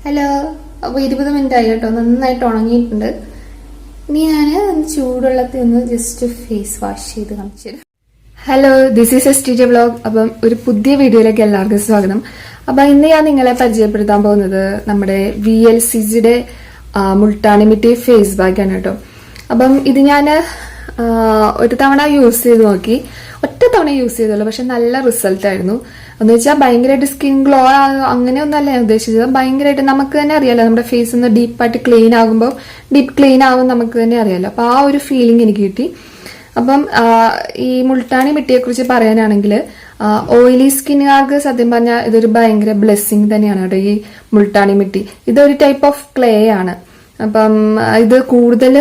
Hello. അപ്പോൾ 20 minute ആയി കേട്ടോ, നന്നായിട്ട് ഉണങ്ങിയിട്ടുണ്ട്. ഇനി ഞാൻ ചൂടുവെള്ളത്തിൽ ഒന്ന് ജസ്റ്റ് ഫേസ് വാഷ് ചെയ്ത് കാണിച്ചു തരാം. Hello, this is STJ vlog. അപ്പം ഒരു പുതിയ വീഡിയോയിലേക്ക് എല്ലാവർക്കും സ്വാഗതം. അപ്പം ഇന്ന് ഞാൻ നിങ്ങളെ പരിചയപ്പെടുത്താൻ പോകുന്നത് നമ്മുടെ VLCCയുടെ മുൾട്ടാനി മിറ്റി ഫേസ് പാക്ക് ആണ് കേട്ടോ. അപ്പം ഇത് ഞാൻ ഒരു തവണ യൂസ് ചെയ്ത് നോക്കി, ഒറ്റ തവണ യൂസ് ചെയ്തുള്ളൂ, പക്ഷെ നല്ല റിസൾട്ട് ആയിരുന്നു. എന്ന് വെച്ചാൽ ഭയങ്കരമായിട്ട് സ്കിൻ ഗ്ലോ അങ്ങനെയൊന്നല്ല ഞാൻ ഉദ്ദേശിച്ചത്. ഭയങ്കരമായിട്ട് നമുക്ക് തന്നെ അറിയാലോ, നമ്മുടെ ഫേസ് ഒന്ന് ഡീപ്പായിട്ട് ക്ലീൻ ആകുമ്പോൾ ഡീപ്പ് ക്ലീൻ ആകും നമുക്ക് തന്നെ അറിയാലോ. അപ്പൊ ആ ഒരു ഫീലിംഗ് എനിക്ക് കിട്ടി. അപ്പം ഈ മുൾട്ടാനി മിട്ടിയെ കുറിച്ച് പറയാനാണെങ്കിൽ ഓയിലി സ്കിന്നുകാർക്ക് സത്യം പറഞ്ഞാൽ ഇതൊരു ഭയങ്കര ബ്ലെസ്സിങ് തന്നെയാണ് കേട്ടോ. ഈ മുൾട്ടാനി മിട്ടി ഇതൊരു ടൈപ്പ് ഓഫ് ക്ലേ ആണ്. അപ്പം ഇത് കൂടുതൽ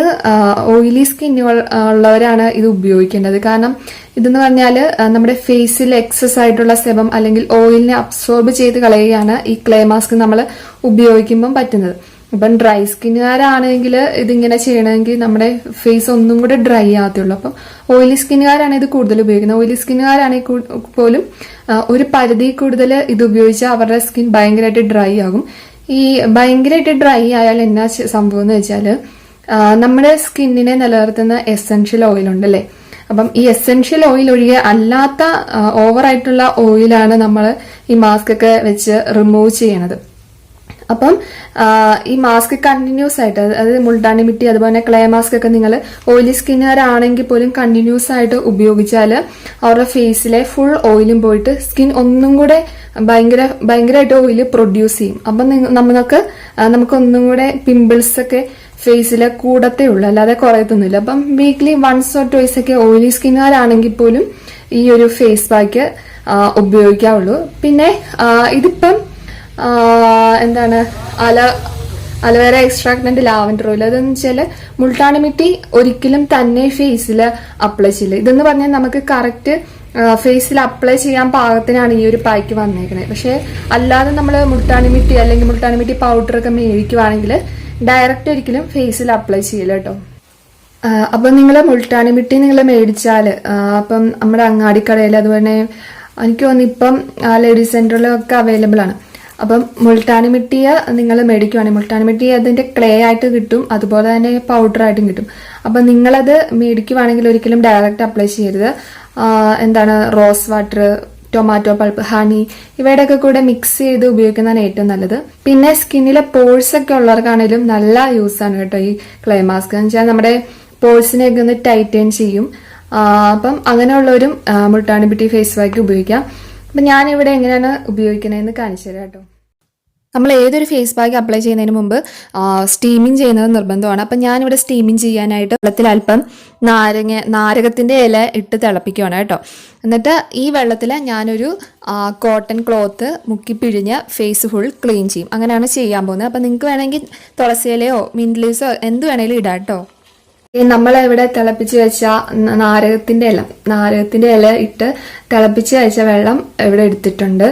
ഓയിലി സ്കിന്നുകൾ ഉള്ളവരാണ് ഇത് ഉപയോഗിക്കേണ്ടത്. കാരണം ഇതെന്ന് പറഞ്ഞാൽ നമ്മുടെ ഫേസിൽ എക്സസ് ആയിട്ടുള്ള സെബം അല്ലെങ്കിൽ ഓയിലിനെ അബ്സോർബ് ചെയ്ത് കളയുകയാണ് ഈ ക്ലേ മാസ്ക് നമ്മൾ ഉപയോഗിക്കുമ്പം പറ്റുന്നത്. അപ്പം ഡ്രൈ സ്കിന്നുകാരാണെങ്കിൽ ഇതിങ്ങനെ ചെയ്യണമെങ്കിൽ നമ്മുടെ ഫേസ് ഒന്നും കൂടെ ഡ്രൈ ആകത്തുള്ളൂ. അപ്പം ഓയിലി സ്കിന്നുകാരാണ് ഇത് കൂടുതൽ ഉപയോഗിക്കുന്നത്. ഓയിലി സ്കിന്നുകാരാണെങ്കിൽ പോലും ഒരു പരിധി കൂടുതൽ ഇത് ഉപയോഗിച്ചാൽ അവരുടെ സ്കിൻ ഭയങ്കരമായിട്ട് ഡ്രൈ ആകും. ഈ ഭയങ്കരമായിട്ട് ഡ്രൈ ആയാൽ എന്നാ സംഭവം എന്ന് വെച്ചാല് നമ്മുടെ സ്കിന്നിനെ നിലനിർത്തുന്ന എസെൻഷ്യൽ ഓയിൽ ഉണ്ടല്ലേ. അപ്പം ഈ എസെൻഷ്യൽ ഓയിൽ ഒഴികെ അല്ലാത്ത ഓവറായിട്ടുള്ള ഓയിലാണ് നമ്മൾ ഈ മാസ്ക് ഒക്കെ വെച്ച് റിമൂവ് ചെയ്യണത്. അപ്പം ഈ മാസ്ക് കണ്ടിന്യൂസ് ആയിട്ട്, അതായത് മുൾട്ടാനി മിട്ടി അതുപോലെ ക്ലേ മാസ്ക് ഒക്കെ നിങ്ങൾ ഓയിലി സ്കിന്നുകാരാണെങ്കിൽ പോലും കണ്ടിന്യൂസ് ആയിട്ട് ഉപയോഗിച്ചാൽ അവരുടെ ഫേസിലെ ഫുൾ ഓയിലും പോയിട്ട് സ്കിൻ ഒന്നും കൂടെ ഭയങ്കരമായിട്ട് ഓയിൽ പ്രൊഡ്യൂസ് ചെയ്യും. അപ്പം നമുക്ക് ഒന്നും കൂടെ പിമ്പിൾസ് ഒക്കെ ഫേസിൽ കൂടത്തേ ഉള്ളൂ, അല്ലാതെ കുറയത്തൊന്നുമില്ല. അപ്പം വീക്ക്ലി 1 or 2 ഒക്കെ ഓയിലി സ്കിന്നുകാരാണെങ്കിൽ പോലും ഈ ഒരു ഫേസ് പാക്ക് ഉപയോഗിക്കാവുള്ളൂ. പിന്നെ ഇതിപ്പം എന്താണ് അലോവേര എക്സ്ട്രാക്ട് ലാവൻഡർ ഓയിൽ. അതെന്ന് വെച്ചാൽ മുൾട്ടാനി മിട്ടി ഒരിക്കലും തന്നെ ഫേസിൽ അപ്ലൈ ചെയ്യില്ല. ഇതെന്ന് പറഞ്ഞാൽ നമുക്ക് കറക്റ്റ് ഫേസിൽ അപ്ലൈ ചെയ്യാൻ പാകത്തിനാണ് ഈ ഒരു പാക്ക് വന്നേക്കുന്നത്. പക്ഷെ അല്ലാതെ നമ്മൾ മുൾട്ടാനി മിട്ടി അല്ലെങ്കിൽ മുൾട്ടാനി മിട്ടി പൗഡർ ഒക്കെ മേടിക്കുവാണെങ്കിൽ ഡയറക്റ്റ് ഒരിക്കലും ഫേസിൽ അപ്ലൈ ചെയ്യില്ല കേട്ടോ. അപ്പൊ നിങ്ങൾ മുൾട്ടാനി മിട്ടി നിങ്ങൾ മേടിച്ചാല് അപ്പം നമ്മുടെ അങ്ങാടിക്കടയിൽ അതുപോലെ എനിക്ക് തോന്നുന്നു ഇപ്പം ലേഡീസ് സെന്ററിലൊക്കെ അവൈലബിൾ ആണ്. അപ്പം മുൾട്ടാനി മിട്ടിയെ നിങ്ങൾ മേടിക്കുവാണെങ്കിൽ മുൾട്ടാനി മിട്ടി അതിന്റെ ക്ലേ ആയിട്ട് കിട്ടും, അതുപോലെ തന്നെ പൗഡർ ആയിട്ടും കിട്ടും. അപ്പൊ നിങ്ങളത് മേടിക്കുവാണെങ്കിൽ ഒരിക്കലും ഡയറക്റ്റ് അപ്ലൈ ചെയ്യരുത്. എന്താണ് rose water, tomato pulp, honey ഇവയുടെയൊക്കെ കൂടെ മിക്സ് ചെയ്ത് ഉപയോഗിക്കുന്നതാണ് ഏറ്റവും നല്ലത്. പിന്നെ സ്കിന്നിലെ പോഴ്സ് ഒക്കെ ഉള്ളവർക്കാണെങ്കിലും നല്ല യൂസ് ആണ് കേട്ടോ ഈ ക്ലേ മാസ്ക്. എന്ന് വെച്ചാൽ നമ്മുടെ പോഴ്സിനെയൊക്കെ ഒന്ന് ടൈറ്റൻ ചെയ്യും. അപ്പം അങ്ങനെയുള്ളവരും മുൾട്ടാനി മിട്ടി ഫേസ് പാക്ക് ഉപയോഗിക്കാം. അപ്പം ഞാനിവിടെ എങ്ങനെയാണ് ഉപയോഗിക്കുന്നതെന്ന് കാണിച്ചു തരാം കേട്ടോ. നമ്മൾ ഏതൊരു ഫേസ് പാക്ക് അപ്ലൈ ചെയ്യുന്നതിന് മുമ്പ് സ്റ്റീമിങ് ചെയ്യുന്നത് നിർബന്ധമാണ്. അപ്പം ഞാനിവിടെ സ്റ്റീമിങ് ചെയ്യാനായിട്ട് വെള്ളത്തിൽ അല്പം നാരകത്തിന്റെ ഇല ഇട്ട് തിളപ്പിക്കുകയാണ് കേട്ടോ. എന്നിട്ട് ഈ വെള്ളത്തിൽ ഞാനൊരു കോട്ടൺ ക്ലോത്ത് മുക്കി പിഴിഞ്ഞ് ഫേസ് ഫുൾ ക്ലീൻ ചെയ്യും. അങ്ങനെയാണ് ചെയ്യാൻ പോകുന്നത്. അപ്പം നിങ്ങൾക്ക് വേണമെങ്കിൽ തുളസി ഇലയോ മിന്റ് ലീവ്സോ എന്ത് വേണേലും ഇടാം കേട്ടോ. നമ്മളിവിടെ തിളപ്പിച്ച് വെച്ച നാരകത്തിന്റെ ഇല ഇട്ട് തിളപ്പിച്ച് വെച്ച വെള്ളം ഇവിടെ എടുത്തിട്ടുണ്ട്.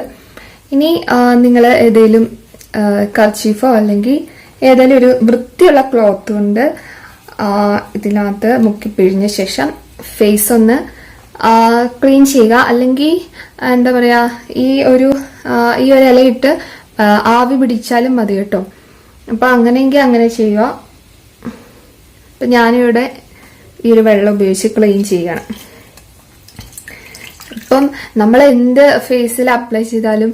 ഇനി നിങ്ങൾ ഏതെങ്കിലും കർച്ചീഫോ അല്ലെങ്കിൽ ഏതെങ്കിലും ഒരു വൃത്തിയുള്ള ക്ലോത്ത് കൊണ്ട് ഇതിനകത്ത് മുക്കി പിഴിഞ്ഞ ശേഷം ഫേസ് ഒന്ന് ക്ലീൻ ചെയ്യുക. അല്ലെങ്കിൽ എന്താ പറയാ, ഈ ഒരു ഇലയിട്ട് ആവി പിടിച്ചാലും മതി കേട്ടോ. അപ്പൊ അങ്ങനെയെങ്കിൽ അങ്ങനെ ചെയ്യുക. അപ്പൊ ഞാനിവിടെ ഈ ഒരു വെള്ളം ഉപയോഗിച്ച് ക്ലീൻ ചെയ്യണം. ഇപ്പം നമ്മൾ എന്ത് ഫേസിൽ അപ്ലൈ ചെയ്താലും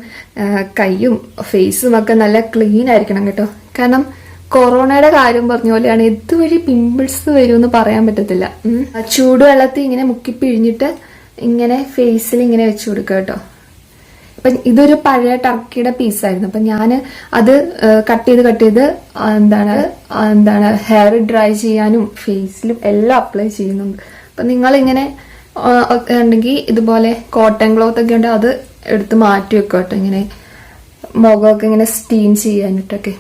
കൈയും ഫേസും ഒക്കെ നല്ല ക്ലീൻ ആയിരിക്കണം കേട്ടോ. കാരണം കൊറോണയുടെ കാര്യം പറഞ്ഞ പോലെയാണ്, ഇതുവഴി പിമ്പിൾസ് വരുമെന്ന് പറയാൻ പറ്റത്തില്ല. ചൂടുവെള്ളത്തിൽ ഇങ്ങനെ മുക്കി പിഴിഞ്ഞിട്ട് ഇങ്ങനെ ഫേസിൽ ഇങ്ങനെ വെച്ചു കൊടുക്കുക കേട്ടോ. അപ്പൊ ഇതൊരു പഴയ ടർക്കിയുടെ പീസായിരുന്നു. അപ്പൊ ഞാൻ അത് കട്ട് ചെയ്ത് എന്താണ് ഹെയർ ഡ്രൈ ചെയ്യാനും ഫേസിലും എല്ലാം അപ്ലൈ ചെയ്യുന്നുണ്ട്. അപ്പൊ നിങ്ങളിങ്ങനെ ഒക്കെ ഉണ്ടെങ്കിൽ ഇതുപോലെ കോട്ടൺ ക്ലോത്ത് ഒക്കെ ഉണ്ട്, അത് എടുത്ത് മാറ്റി വെക്കുക കേട്ടോ. ഇങ്ങനെ മുഖമൊക്കെ ഇങ്ങനെ സ്റ്റീം ചെയ്യാനിട്ടൊക്കെ.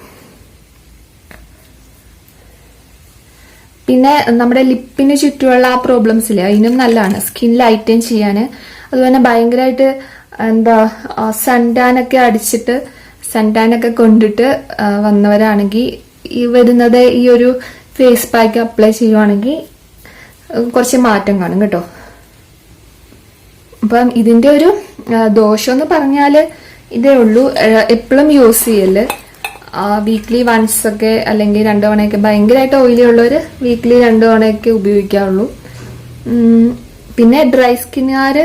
പിന്നെ നമ്മുടെ ലിപ്പിന് ചുറ്റുമുള്ള ആ പ്രോബ്ലംസ് ഇല്ലേ, അതിനും നല്ലതാണ് സ്കിൻ ലൈറ്റൻ ചെയ്യാൻ. അതുപോലെ ഭയങ്കരമായിട്ട് സൺടാനൊക്കെ അടിച്ചിട്ട് സൺടാനൊക്കെ കൊണ്ടിട്ട് വന്നവരാണെങ്കിൽ വരുന്നത് ഈ ഒരു ഫേസ് പാക്ക് അപ്ലൈ ചെയ്യുവാണെങ്കിൽ കുറച്ച് മാറ്റം കാണും കേട്ടോ. അപ്പം ഇതിന്റെ ഒരു ദോഷം എന്ന് പറഞ്ഞാല് ഇതേ ഉള്ളൂ, എപ്പോഴും യൂസ് ചെയ്യല്. വീക്ക്ലി വൺസ് ഒക്കെ അല്ലെങ്കിൽ 2 തവണയൊക്കെ ഭയങ്കരമായിട്ട് ഓയിലി ഉള്ളവർ വീക്ക്ലി 2 തവണയൊക്കെ ഉപയോഗിക്കാറുള്ളൂ. പിന്നെ ഡ്രൈ സ്കിന്നുകാർ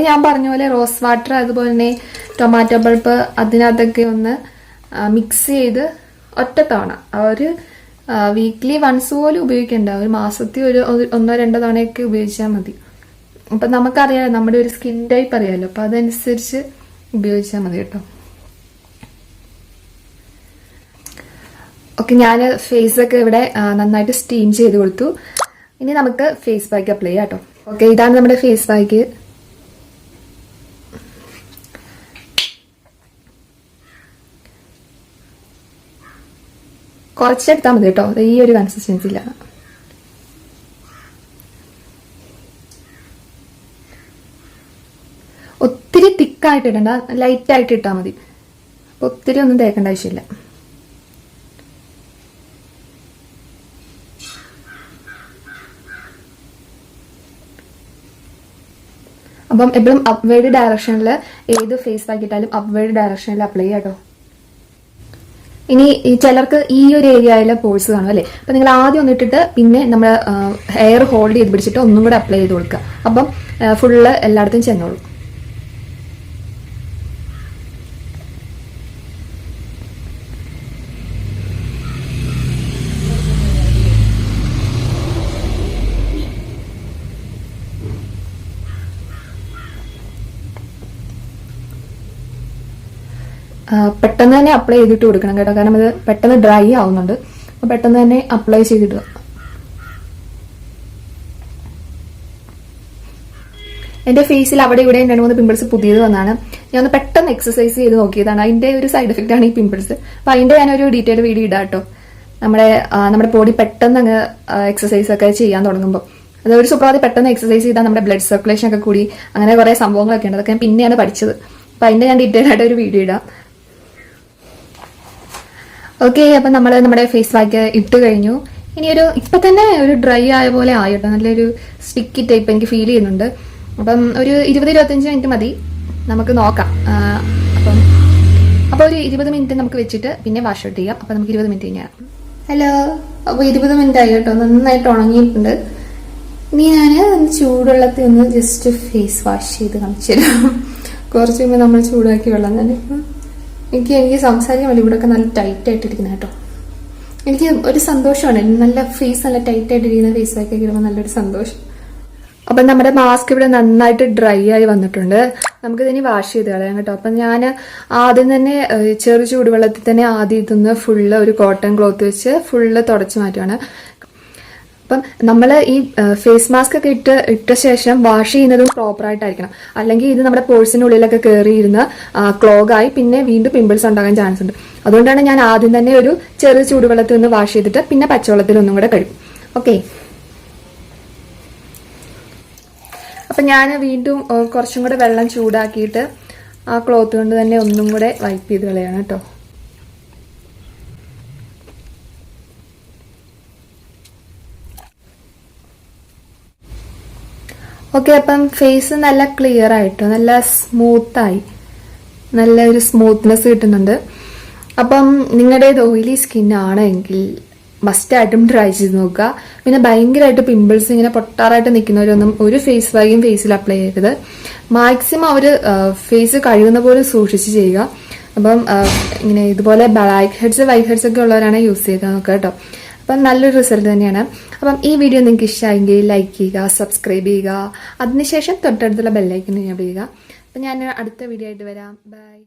ഞാൻ പറഞ്ഞ പോലെ റോസ് വാട്ടർ അതുപോലെ തന്നെ ടൊമാറ്റോ പൾപ്പ് അതിനകത്തൊക്കെ ഒന്ന് മിക്സ് ചെയ്ത് ഒറ്റ തവണ ഒരു വീക്ക്ലി വൺസ് പോലും ഉപയോഗിക്കേണ്ട, ഒരു മാസത്തിൽ ഒരു 1-2 തവണയൊക്കെ ഉപയോഗിച്ചാൽ മതി. അപ്പം നമുക്കറിയാമല്ലോ നമ്മുടെ ഒരു സ്കിൻ ടൈപ്പ് അറിയാമല്ലോ, അപ്പം അതനുസരിച്ച് ഉപയോഗിച്ചാൽ മതി കേട്ടോ. ഓക്കെ, ഞാൻ ഫേസൊക്കെ ഇവിടെ നന്നായിട്ട് സ്റ്റീം ചെയ്ത് കൊടുത്തു. ഇനി നമുക്ക് ഫേസ് പാക്ക് അപ്ലൈ ചെയ്യാം കേട്ടോ. ഓക്കെ, ഇതാണ് നമ്മുടെ ഫേസ് പാക്ക്. കുറച്ചെടുത്താൽ മതി കേട്ടോ, ഈ ഒരു കൺസിസ്റ്റൻസി ഇല്ല. ഒത്തിരി തിക്കായിട്ട് ഇടണ്ട, ലൈറ്റായിട്ട് ഇട്ടാൽ മതി. ഒത്തിരി ഒന്നും തേക്കേണ്ട ആവശ്യമില്ല. അപ്പം എപ്പോഴും അപ്വേർഡ് ഡയറക്ഷനിൽ ഏത് ഫേസ് പാക്ക് ഇട്ടാലും അപ്വേർഡ് ഡയറക്ഷനിൽ അപ്ലൈ ചെയ്യാം കേട്ടോ. ഇനി ചിലർക്ക് ഈ ഒരു ഏരിയയിലെ പോഴ്സ് കാണും അല്ലേ, അപ്പം നിങ്ങൾ ആദ്യം ഒന്നിട്ടിട്ട് പിന്നെ നമ്മൾ ഹെയർ ഹോൾഡ് ചെയ്ത് പിടിച്ചിട്ട് ഒന്നും കൂടെ അപ്ലൈ ചെയ്ത് കൊടുക്കുക. അപ്പം ഫുള്ള് എല്ലായിടത്തും ചെന്നോളൂ. പെട്ടെന്ന് തന്നെ അപ്ലൈ ചെയ്തിട്ട് കൊടുക്കണം കേട്ടോ, കാരണം അത് പെട്ടെന്ന് ഡ്രൈ ആവുന്നുണ്ട്. അപ്പോൾ പെട്ടെന്ന് തന്നെ അപ്ലൈ ചെയ്തിടുക. എൻ്റെ ഫേസിൽ അവിടെ ഇവിടെ 2-3 പിമ്പിൾസ് പുതിയത് വന്നാണ്. ഞാൻ ഒന്ന് പെട്ടെന്ന് എക്സസൈസ് ചെയ്ത് നോക്കിയതാണ്. അതിൻ്റെ ഒരു സൈഡ് എഫക്റ്റ് ആണ് ഈ പിമ്പിൾസ്. അപ്പോൾ അതിൻ്റെ ഞാനൊരു ഡീറ്റെയിൽ വീഡിയോ ഇടാം കേട്ടോ. നമ്മുടെ ബോഡി പെട്ടെന്ന് അങ്ങ് എക്സസൈസ് ഒക്കെ ചെയ്യാൻ തുടങ്ങുമ്പോൾ, അതൊരു സുപ്രഭാതത്തിൽ പെട്ടെന്ന് എക്സസൈസ് ചെയ്താൽ നമ്മുടെ ബ്ലഡ് സർക്കുലേഷൻ ഒക്കെ കൂടി അങ്ങനെ കുറേ സംഭവങ്ങളൊക്കെ ഉണ്ട്. അതൊക്കെ ഞാൻ പിന്നെയാണ് പഠിച്ചത്. അപ്പോൾ അതിൻ്റെ ഞാൻ ഡീറ്റെയിൽ ആയിട്ട് ഒരു വീഡിയോ ഇടാം. ഓക്കെ, അപ്പം നമ്മൾ നമ്മുടെ ഫേസ് പാക്ക് ഇട്ട് കഴിഞ്ഞു. ഇനി ഇപ്പൊ തന്നെ ഒരു ഡ്രൈ ആയ പോലെ ആയിട്ടോ, നല്ലൊരു സ്റ്റിക്കി ടൈപ്പ് എനിക്ക് ഫീൽ ചെയ്യുന്നുണ്ട്. അപ്പം ഒരു 20-25 മിനിറ്റ് മതി, നമുക്ക് നോക്കാം. അപ്പോൾ ഒരു 20 മിനിറ്റ് നമുക്ക് വെച്ചിട്ട് പിന്നെ വാഷ് ഔട്ട് ചെയ്യാം. അപ്പം നമുക്ക് 20 മിനിറ്റ് കഴിഞ്ഞാൽ. ഹലോ, അപ്പോൾ 20 മിനിറ്റ് ആയി കേട്ടോ, നന്നായിട്ട് ഉണങ്ങിയിട്ടുണ്ട്. ഇനി ഞാൻ ചൂടുവെള്ളത്തിൽ ഒന്ന് ജസ്റ്റ് ഫേസ് വാഷ് ചെയ്ത് കാണിച്ചു തരാം. കുറച്ച് മുമ്പ് നമ്മൾ ചൂടാക്കി വെള്ളം തന്നെ. എനിക്ക് സംസാരിക്കാൻ വേണ്ടി ഇവിടെയൊക്കെ നല്ല ടൈറ്റ് ആയിട്ടിരിക്കുന്നത് കേട്ടോ. എനിക്ക് ഒരു സന്തോഷമാണ്, നല്ല ഫേസ് നല്ല ടൈറ്റ് ആയിട്ടിരിക്കുന്ന ഫേസ് പാക്ക് ഇടുമ്പോൾ നല്ലൊരു സന്തോഷം. അപ്പം നമ്മുടെ മാസ്ക് ഇവിടെ നന്നായിട്ട് ഡ്രൈ ആയി വന്നിട്ടുണ്ട്. നമുക്കിതിനി വാഷ് ചെയ്ത് കളയാം കേട്ടോ. അപ്പം ഞാൻ ആദ്യം തന്നെ ചെറു ചൂടുവെള്ളത്തിൽ തന്നെ ആദ്യം ഇതൊന്ന് ഫുള്ള് ഒരു കോട്ടൺ ക്ലോത്ത് വെച്ച് ഫുള്ള് തുടച്ച് മാറ്റുകയാണ്. അപ്പം നമ്മൾ ഈ ഫേസ് മാസ്ക് ഒക്കെ ഇട്ട ശേഷം വാഷ് ചെയ്യുന്നതും പ്രോപ്പറായിട്ടായിരിക്കണം. അല്ലെങ്കിൽ ഇത് നമ്മുടെ പോഴ്സിനുള്ളിലൊക്കെ കയറിയിരുന്ന് ക്ലോഗായി പിന്നെ വീണ്ടും പിമ്പിൾസ് ഉണ്ടാകാൻ ചാൻസ് ഉണ്ട്. അതുകൊണ്ടാണ് ഞാൻ ആദ്യം തന്നെ ഒരു ചെറിയ ചൂടുവെള്ളത്തിൽ ഒന്ന് വാഷ് ചെയ്തിട്ട് പിന്നെ പച്ചവെള്ളത്തിൽ ഒന്നും കൂടെ കഴുകും. ഓക്കെ, അപ്പം ഞാൻ വീണ്ടും കുറച്ചും കൂടെ വെള്ളം ചൂടാക്കിയിട്ട് ആ ക്ലോത്ത് കൊണ്ട് തന്നെ ഒന്നും കൂടെ വൈപ്പ് ചെയ്ത് കളയാണ് കേട്ടോ. ഓക്കെ, അപ്പം ഫേസ് നല്ല ക്ലിയർ ആയിട്ട് നല്ല സ്മൂത്തായി, നല്ലൊരു സ്മൂത്ത്നെസ് കിട്ടുന്നുണ്ട്. അപ്പം നിങ്ങളുടേത് ഓയിലി സ്കിൻ ആണെങ്കിൽ മസ്റ്റായിട്ടും ട്രൈ ചെയ്ത് നോക്കുക. പിന്നെ ഭയങ്കരമായിട്ട് പിമ്പിൾസ് ഇങ്ങനെ പൊട്ടാറായിട്ട് നിൽക്കുന്നവരൊന്നും ഒരു ഫേസ് പാക്കും ഫേസിൽ അപ്ലൈ ചെയ്യരുത്. മാക്സിമം അവർ ഫേസ് കഴിയുന്ന പോലെ സൂക്ഷിച്ച് ചെയ്യുക. അപ്പം ഇങ്ങനെ ഇതുപോലെ ബ്ലാക്ക് ഹെഡ്സ് വൈറ്റ് ഹെഡ്സ് ഒക്കെ ഉള്ളവരാണ് യൂസ് ചെയ്ത് നോക്കുക കേട്ടോ. അപ്പം നല്ലൊരു റിസൾട്ട് തന്നെയാണ്. അപ്പം ഈ വീഡിയോ നിങ്ങൾക്ക് ഇഷ്ടമായെങ്കിൽ ലൈക്ക് ചെയ്യുക, സബ്സ്ക്രൈബ് ചെയ്യുക, അതിനുശേഷം തൊട്ടടുത്തുള്ള ബെല്ലൈക്കൻ എനേബിൾ ചെയ്യുക. അപ്പം ഞാൻ അടുത്ത വീഡിയോ ആയിട്ട് വരാം. ബൈ.